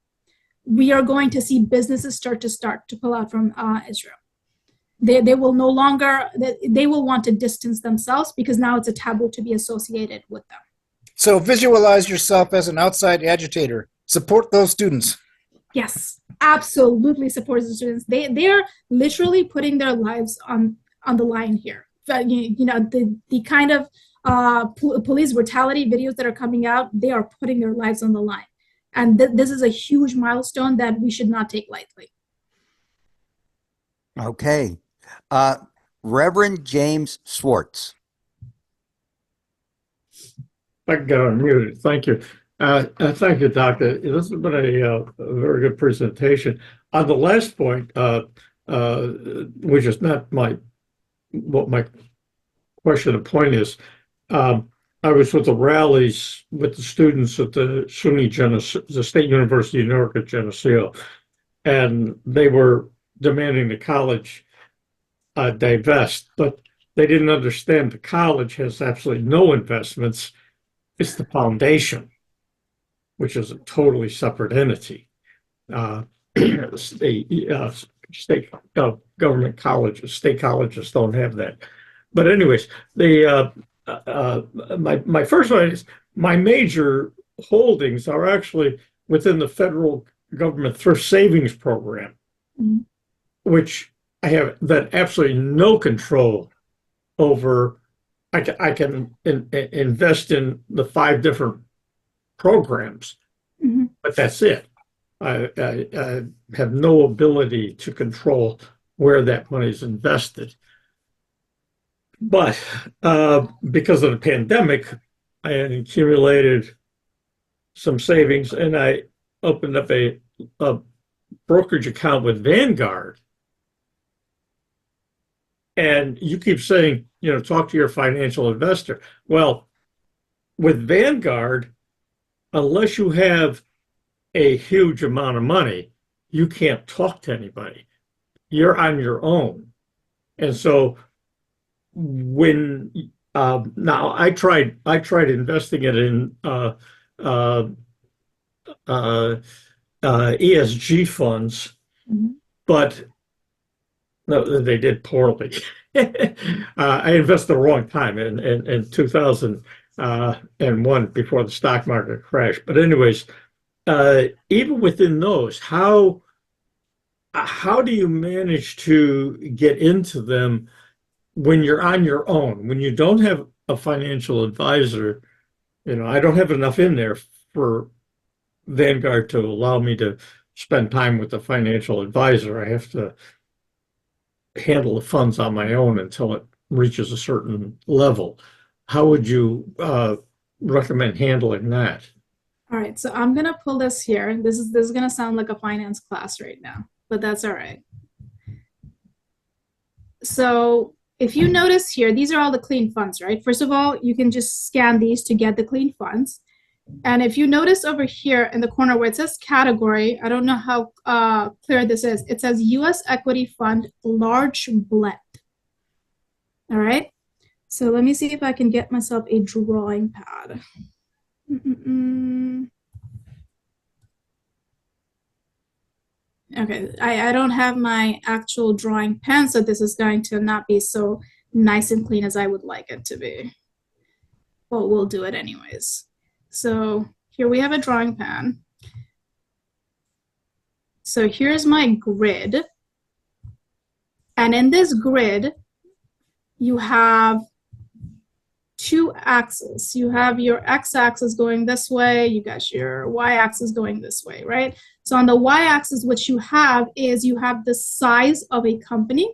we are going to see businesses start to pull out from Israel. They will no longer, they will want to distance themselves because now it's a taboo to be associated with them. So visualize yourself as an outside agitator. Support those students. Yes, absolutely support the students. They are literally putting their lives on the line here. The kind of police brutality videos that are coming out, they are putting their lives on the line. And this is a huge milestone that we should not take lightly. Okay. Reverend James Swartz. I got unmuted. Thank you. Thank you, Doctor. This has been a very good presentation. On the last point, which is not what my question and point is, I was with the rallies with the students at the the State University of New York at Geneseo, and they were demanding the college divest, but they didn't understand the college has absolutely no investments. It's the foundation, which is a totally separate entity. State government colleges, state colleges don't have that. But anyways, my first one is my major holdings are actually within the federal government thrift savings program, which I have then absolutely no control over. I can invest in the 5 different programs, Mhm. but that's it. I have no ability to control where that money is invested. But because of the pandemic, I had accumulated some savings, and I opened up a brokerage account with Vanguard. And you keep saying, talk to your financial investor. Well, with Vanguard, unless you have a huge amount of money, you can't talk to anybody. You're on your own. And so when now I tried investing it in ESG funds, Mhm. but no, they did poorly. I invested the wrong time in 2001 before the stock market crashed. But anyways, even within those, how do you manage to get into them when you're on your own, when you don't have a financial advisor? I don't have enough in there for Vanguard to allow me to spend time with a financial advisor. I have to handle the funds on my own until it reaches a certain level. How would you recommend handling that? All right, so I'm gonna pull this here. This is gonna sound like a finance class right now, but that's all right. So if you notice here, these are all the clean funds, right? First of all, you can just scan these to get the clean funds. And if you notice over here in the corner where it says category, I don't know how clear this is. It says US Equity Fund Large Blend. All right. So let me see if I can get myself a drawing pad. Okay, I don't have my actual drawing pen, so this is going to not be so nice and clean as I would like it to be. But we'll do it anyways. So here we have a drawing pan. So here's my grid. And in this grid, you have 2 axes. You have your x-axis going this way, you got your y-axis going this way, right? So on the y-axis, what you have is you have the size of a company.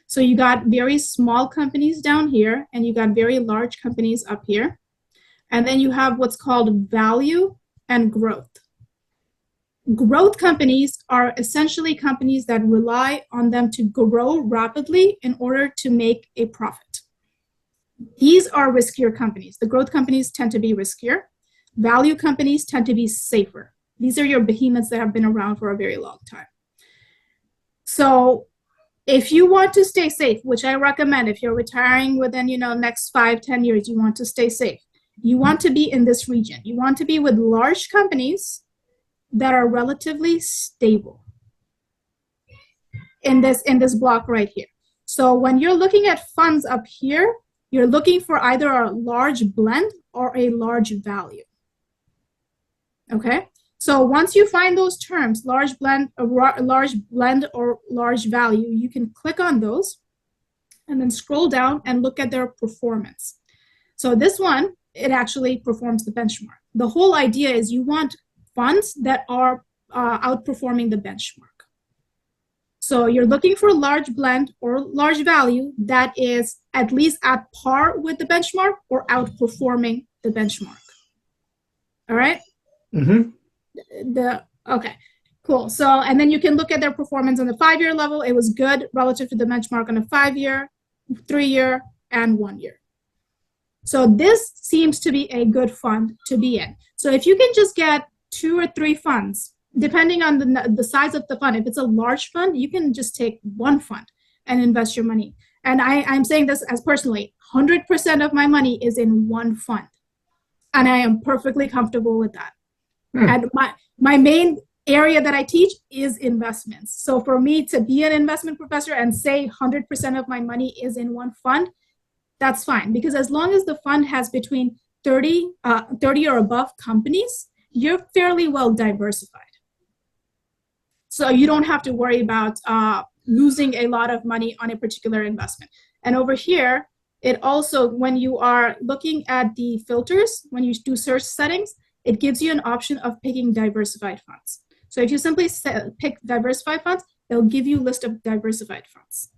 So you got very small companies down here, and you got very large companies up here. And then you have what's called value and growth. Growth companies are essentially companies that rely on them to grow rapidly in order to make a profit. These are riskier companies. The growth companies tend to be riskier. Value companies tend to be safer. These are your behemoths that have been around for a very long time. So if you want to stay safe, which I recommend if you're retiring within, next 5-10 years, you want to stay safe. You want to be in this region. You want to be with large companies that are relatively stable in this block right here. So when you're looking at funds up here, you're looking for either a large blend or a large value. Okay? So once you find those terms, large blend or large value, you can click on those and then scroll down and look at their performance. So this one, it actually performs the benchmark. The whole idea is you want funds that are outperforming the benchmark. So you're looking for a large blend or large value that is at least at par with the benchmark or outperforming the benchmark. All right? Mm-hmm. Okay, cool. So, and then you can look at their performance on the 5-year level. It was good relative to the benchmark on a 5-year, 3-year, and 1 year. So this seems to be a good fund to be in. So if you can just get 2 or 3 funds, depending on the size of the fund, if it's a large fund, you can just take 1 fund and invest your money. And I'm saying this as personally, 100% of my money is in 1 fund. And I am perfectly comfortable with that. And my main area that I teach is investments. So for me to be an investment professor and say 100% of my money is in 1 fund, that's fine. Because as long as the fund has between 30 or above companies, you're fairly well diversified. So you don't have to worry about losing a lot of money on a particular investment. And over here, it also, when you are looking at the filters, when you do search settings, it gives you an option of picking diversified funds. So if you simply pick diversified funds, it'll give you a list of diversified funds,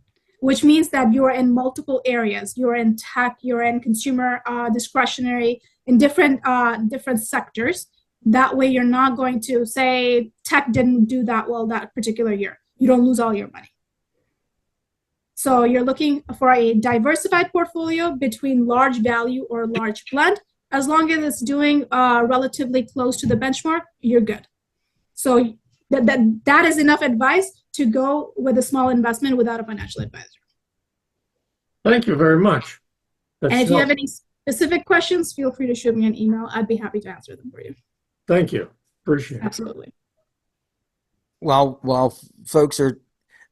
which means that you're in multiple areas. You're in tech, you're in consumer discretionary, in different sectors. That way you're not going to say tech didn't do that well that particular year. You don't lose all your money. So you're looking for a diversified portfolio between large value or large blend. As long as it's doing relatively close to the benchmark, you're good. So that is enough advice to go with a small investment without a financial advisor. Thank you very much. And if you have any specific questions, feel free to shoot me an email. I'd be happy to answer them for you. Thank you. Appreciate it. Absolutely. While folks are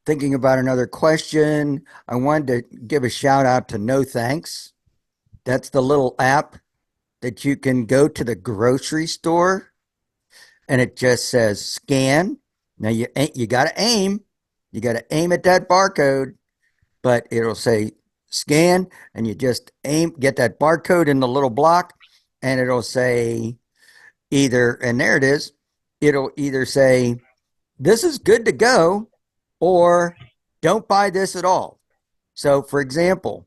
thinking about another question, I wanted to give a shout out to No Thanks. That's the little app that you can go to the grocery store and it just says scan. Now you got to aim. You got to aim at that barcode, but it'll say scan and you just aim, get that barcode in the little block and it'll say either, and there it is, it'll either say, this is good to go, or don't buy this at all. So for example,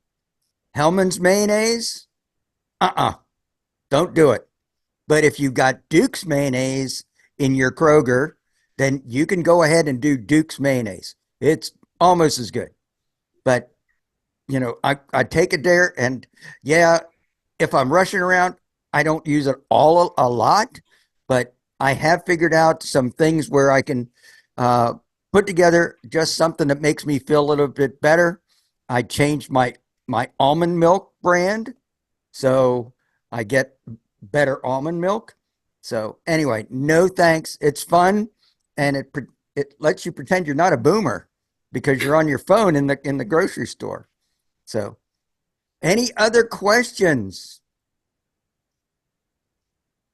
Hellman's mayonnaise, don't do it. But if you got Duke's mayonnaise in your Kroger, then you can go ahead and do Duke's mayonnaise. It's almost as good. But, you know, I take it there and yeah, if I'm rushing around, I don't use it a lot, but I have figured out some things where I can put together just something that makes me feel a little bit better. I changed my almond milk brand, so I get better almond milk. So anyway, No Thanks. It's fun, and it lets you pretend you're not a boomer because you're on your phone in the grocery store. So, any other questions?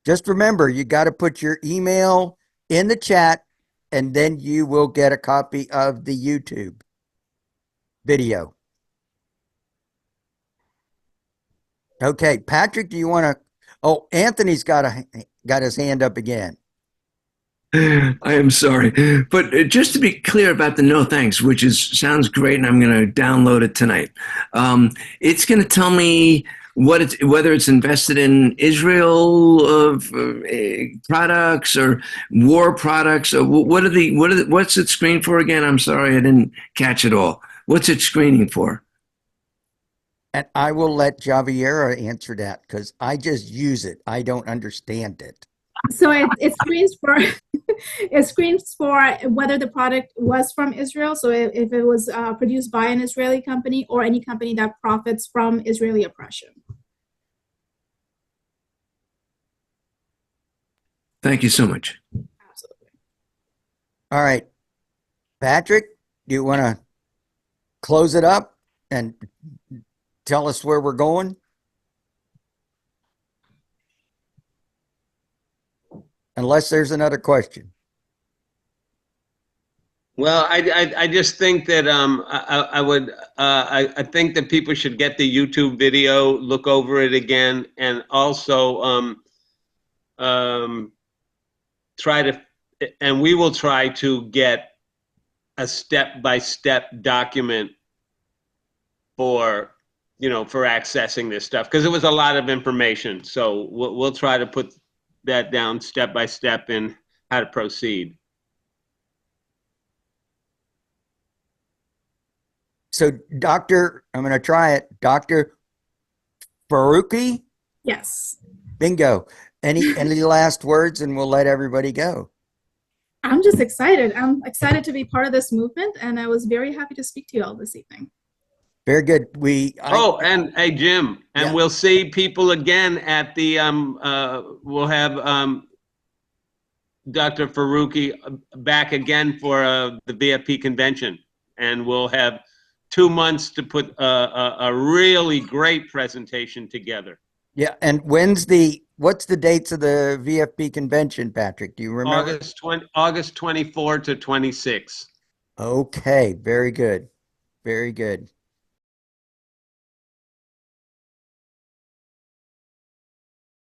Just remember, you got to put your email in the chat, and then you will get a copy of the YouTube video. Okay, Patrick, do you want to? Oh, Anthony's got his hand up again. I am sorry, but just to be clear about the No Thanks, which sounds great, and I'm going to download it tonight. It's going to tell me whether it's invested in Israel products or war products, or what's it screened for again? I'm sorry, I didn't catch it all. What's it screening for? And I will let Javeria answer that because I just use it. I don't understand it. So it screens for it screens for whether the product was from Israel. So if it was produced by an Israeli company or any company that profits from Israeli oppression. Thank you so much. Absolutely. All right, Patrick, do you want to close it up and tell us where we're going? Unless there's another question. Well, I just think that I think that people should get the YouTube video, look over it again, and also we will try to get a step-by-step document for accessing this stuff, because it was a lot of information. So we'll try to put that down step by step in how to proceed. So, I'm going to try it. Dr. Farooqi? Yes. Bingo. Any last words, and we'll let everybody go. I'm just excited. I'm excited to be part of this movement, and I was very happy to speak to you all this evening. Very good. And hey, Jim, and we'll see people again at the we'll have Dr. Farooqi back again for the VFP convention, and we'll have 2 months to put a really great presentation together. Yeah, and what's the dates of the VFP convention, Patrick? Do you remember? August 24 to 26. Okay, very good. Very good.